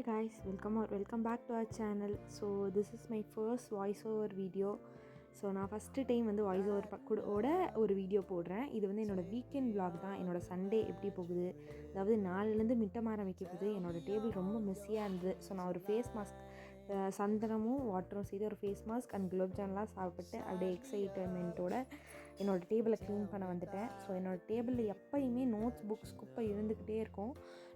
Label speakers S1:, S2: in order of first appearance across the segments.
S1: Hi guys, welcome back to our channel. So this is my first voiceover video. So நான் first time வந்து voice over ஒரு video போடுறேன். இது வந்து என்னோடய வீக்கெண்ட் vlog தான். என்னோடய சண்டே எப்படி போகுது, அதாவது நாளிலேருந்து மிட்டம் ஆரம்பிக்க போகுது. என்னோடய டேபிள் ரொம்ப மெஸ்ஸியாக இருந்தது. ஸோ நான் ஒரு ஃபேஸ் மாஸ்க் சந்தனமும் வாட்டரும் செய்து ஒரு ஃபேஸ் மாஸ்க் அண்ட் குலோப் ஜான்லாம் சாப்பிட்டு அப்படியே எக்ஸைட்மெண்ட்டோட என்னோடய டேபிளை க்ளீன் பண்ண வந்துட்டேன். ஸோ என்னோடய டேபிளில் எப்போயுமே நோட்ஸ் புக்ஸ் குப்பை இருந்துக்கிட்டே இருக்கும்.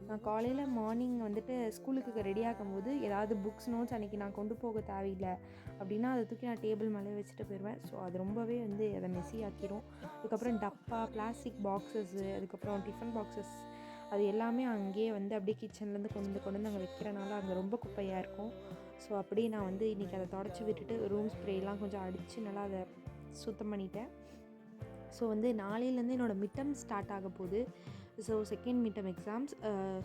S1: நான் காலையில் மார்னிங் வந்துட்டு ஸ்கூலுக்கு ரெடி ஆகும்போது ஏதாவது புக்ஸ் நோட்ஸ் அன்றைக்கி நான் கொண்டு போக தேவையில்லை அப்படின்னா அதை தூக்கி நான் டேபிள் மேலே வச்சுட்டு போயிடுவேன். ஸோ அது ரொம்பவே வந்து அதை மெஸ்ஸி ஆக்கிரும். அதுக்கப்புறம் டப்பா, பிளாஸ்டிக் பாக்ஸஸ்ஸு, அதுக்கப்புறம் டிஃபன் பாக்ஸஸ், அது எல்லாமே அங்கேயே வந்து அப்படியே கிச்சன்லேருந்து கொண்டு வந்து அங்கே வைக்கிறனால அங்கே ரொம்ப குப்பையாக இருக்கும். ஸோ அப்படியே நான் வந்து இன்றைக்கி அதை தொடச்சி விட்டுட்டு ரூம் ஸ்ப்ரேலாம் கொஞ்சம் அடித்து நல்லா அதை சுத்தம் பண்ணிட்டேன். ஸோ வந்து நாளையிலேருந்து என்னோடய மிட்டம் ஸ்டார்ட் ஆக போகுது. So second midterm exams.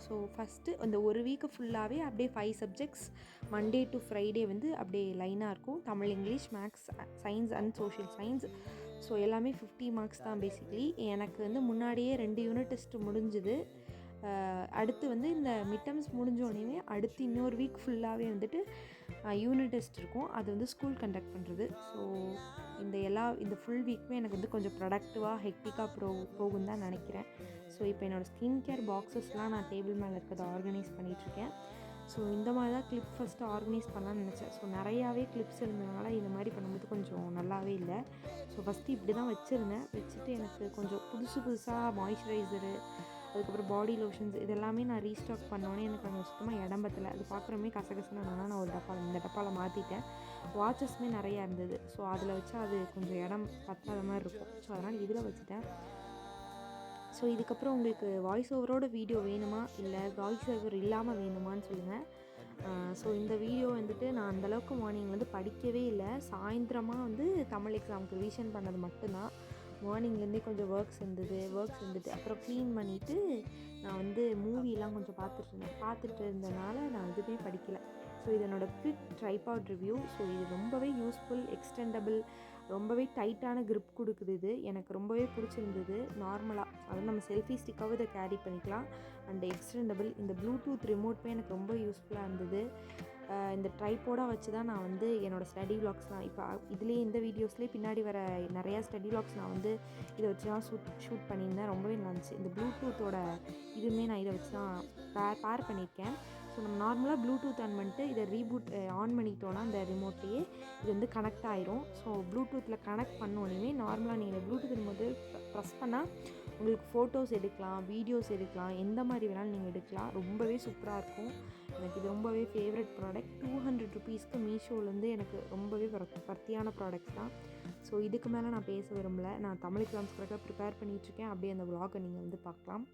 S1: So first அந்த ஒரு வீக்கு ஃபுல்லாகவே அப்படியே 5 சப்ஜெக்ட்ஸ் மண்டே டு ஃப்ரைடே வந்து அப்படியே லைனாக இருக்கும். Tamil, English, maths, science and social science. So எல்லாமே 50 மார்க்ஸ் தான் பேசிக்லி. எனக்கு வந்து முன்னாடியே 2 யூனிட் டெஸ்ட் முடிஞ்சுது. அடுத்து வந்து இந்த மிட்டம்ஸ் முடிஞ்சோடனே அடுத்து இன்னொரு வீக் ஃபுல்லாகவே வந்துட்டு யூனிட் டெஸ்ட் இருக்கும். அது வந்து ஸ்கூல் கண்டக்ட் பண்ணுறது. ஸோ இந்த ஃபுல் வீக்குமே எனக்கு வந்து கொஞ்சம் ப்ரொடக்டிவாக ஹெக்டிக்காக போகும் தான் நினைக்கிறேன். ஸோ இப்போ என்னோடய ஸ்கின் கேர் பாக்ஸஸ்லாம் நான் டேபிள் மேலே இருக்கிறத ஆர்கனைஸ் பண்ணிகிட்ருக்கேன். ஸோ இந்த மாதிரி தான் கிளிப் ஃபஸ்ட்டு ஆர்கனைஸ் பண்ணலான்னு நினச்சேன். ஸோ நிறையாவே கிளிப்ஸ் இருந்ததுனால இந்த மாதிரி பண்ணும்போது கொஞ்சம் நல்லாவே இல்லை. ஸோ ஃபஸ்ட்டு இப்படி தான் வச்சுட்டு எனக்கு கொஞ்சம் புதுசாக மாய்ஸ்சரைசரு, அதுக்கப்புறம் பாடி லோஷன்ஸ் இதெல்லாமே நான் ரீஸ்டாக் பண்ணோன்னே எனக்கு அங்கே சுத்தமாக இடம் பத்தலை. அது பார்க்குறமே கசகசன்னு நான் ஒரு இந்த டப்பாவில் மாற்றிட்டேன். வாட்சஸ்மே நிறையா இருந்தது. ஸோ அதில் வச்சா அது கொஞ்சம் இடம் பத்தாத மாதிரி இருக்கும். ஸோ அதனால் இதில் வச்சுட்டேன். ஸோ இதுக்கப்புறம் உங்களுக்கு வாய்ஸ் ஓவரோட வீடியோ வேணுமா இல்லை வாய்ஸ் ஓவர் இல்லாமல் வேணுமான்னு சொல்லுங்கள். ஸோ இந்த வீடியோ வந்துட்டு நான் அந்தளவுக்கு மார்னிங் வந்து படிக்கவே இல்லை. சாயந்தரமாக வந்து தமிழ் எக்ஸாமுக்கு ரிவிஷன் பண்ணது மட்டும்தான். மார்னிங்லேருந்தே கொஞ்சம் ஒர்க்ஸ் இருந்துட்டு அப்புறம் க்ளீன் பண்ணிவிட்டு நான் வந்து மூவிலாம் கொஞ்சம் பார்த்துட்டு இருந்தனால நான் எதுவுமே படிக்கலை. ஸோ இது என்னோடய குவிக் ட்ரைபாட் ரிவ்யூ. ஸோ இது ரொம்பவே யூஸ்ஃபுல், எக்ஸ்டெண்டபிள், ரொம்பவே டைட்டான க்ரிப் கொடுக்குது. இது எனக்கு ரொம்பவே பிடிச்சிருந்தது. நார்மலாக அதாவது நம்ம செல்ஃபி ஸ்டிக்காகவும் இதை கேரி பண்ணிக்கலாம். And extendable. இந்த ப்ளூடூத் ரிமோட்டுமே எனக்கு ரொம்ப யூஸ்ஃபுல்லாக இருந்தது. இந்த ட்ரைபோடாக வச்சு தான் நான் வந்து என்னோடய ஸ்டடி விலாக்ஸ்லாம் இப்போ இதுலேயே இந்த வீடியோஸ்லேயே பின்னாடி வர நிறையா ஸ்டடி விலாக்ஸ் நான் வந்து இதை வச்சு தான் ஷூட் பண்ணியிருந்தேன். ரொம்பவே நல்லாச்சு. இந்த ப்ளூடூத்தோட இதுவுமே நான் இதை வச்சு தான் பேர் பண்ணியிருக்கேன். ஸோ நம்ம நார்மலாக ப்ளூடூத் ஆன் பண்ணிட்டு இதை ஆன் பண்ணிட்டோன்னா இந்த ரிமோட்லேயே இது வந்து கனெக்ட் ஆயிரும். ஸோ ப்ளூடூத்தில் கனெக்ட் பண்ணோன்னே நார்மலாக நீங்கள் ப்ளூடூத் ரிமோட்டு ப்ரெஸ் பண்ணால் உங்களுக்கு ஃபோட்டோஸ் எடுக்கலாம், வீடியோஸ் எடுக்கலாம், எந்த மாதிரி வேணாலும் நீங்கள் எடுக்கலாம். ரொம்பவே சூப்பராக இருக்கும். எனக்கு இது ரொம்பவே ஃபேவரட் ப்ராடக்ட். 200 ருபீஸ்க்கு மீஷோலேருந்து எனக்கு ரொம்பவே வர்த்தியான ப்ராடக்ட்ஸ் தான். ஸோ இதுக்கு மேலே நான் பேச விரும்பலை. நான் தமிழ் எக்ஸாம்ஸ்க்காக ப்ரிப்பேர் பண்ணிகிட்ருக்கேன். அப்படியே அந்த vlog-ஐ நீங்கள் வந்து பார்க்கலாம்.